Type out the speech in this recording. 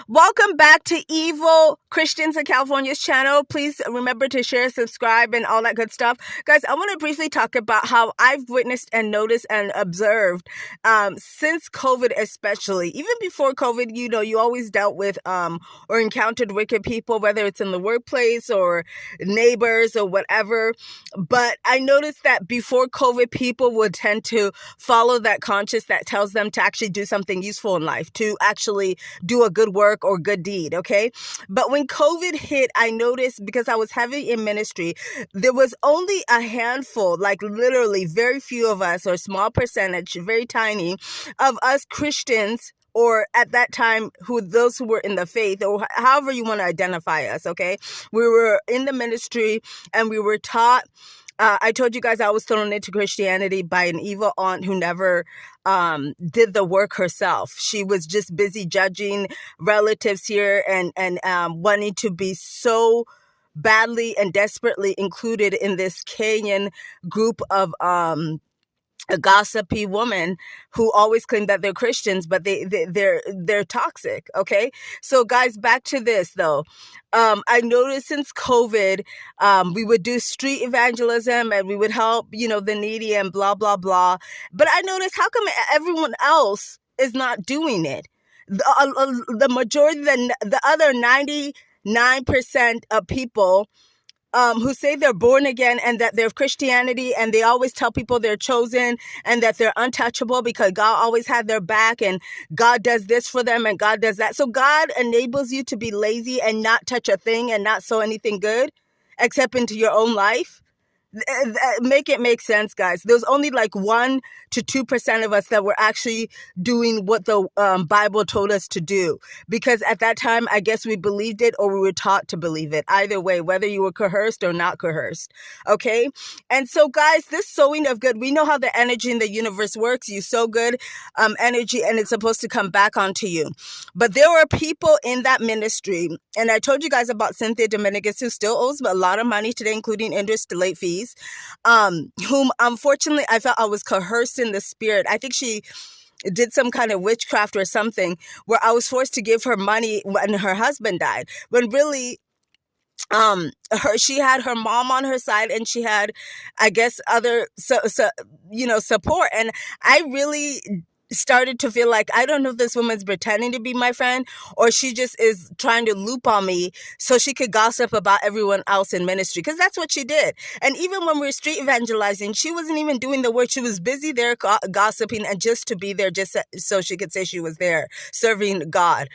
Welcome back to Evil Christians and Californians channel. Please remember to share, subscribe, and all that good stuff. Guys, I want to briefly talk about how I've witnessed and noticed and observed since COVID especially. Even before COVID, you always dealt with or encountered wicked people, whether it's in the workplace or neighbors or whatever. But I noticed that before COVID, people would tend to follow that conscience that tells them to actually do something useful in life, to actually do a good work or good deed, okay? But when COVID hit, I noticed, because I was heavy in ministry, there was only a handful, like literally very few of us, or a small percentage, very tiny, of us Christians, or at that time, those who were in the faith, or however you want to identify us, okay? We were in the ministry and we were taught. I told you guys I was thrown into Christianity by an evil aunt who never did the work herself. She was just busy judging relatives here and wanting to be so badly and desperately included in this Kenyan group of a gossipy woman who always claim that they're Christians, but they're toxic. Okay. So guys, back to this though. I noticed since COVID, we would do street evangelism and we would help, the needy and blah, blah, blah. But I noticed, how come everyone else is not doing it? The majority, the other 99% of people who say they're born again and that they're Christianity, and they always tell people they're chosen and that they're untouchable because God always had their back and God does this for them and God does that. So God enables you to be lazy and not touch a thing and not sow anything good except into your own life. Make it make sense, guys. There's only like 1 to 2% of us that were actually doing what the Bible told us to do, because at that time, I guess we believed it or we were taught to believe it. Either way, whether you were coerced or not coerced. Okay. And so guys, this sowing of good, we know how the energy in the universe works. You sow good energy and it's supposed to come back onto you. But there were people in that ministry, and I told you guys about Cynthia Dominicus, who still owes a lot of money today, including interest to late fees, whom unfortunately I felt I was coerced in the spirit. I think she did some kind of witchcraft or something where I was forced to give her money when her husband died, when really she had her mom on her side and she had, I guess, other support. And I really started to feel like, I don't know if this woman's pretending to be my friend or she just is trying to loop on me so she could gossip about everyone else in ministry, because that's what she did. And even when we were street evangelizing, she wasn't even doing the work. She was busy there gossiping and just to be there just so she could say she was there serving God.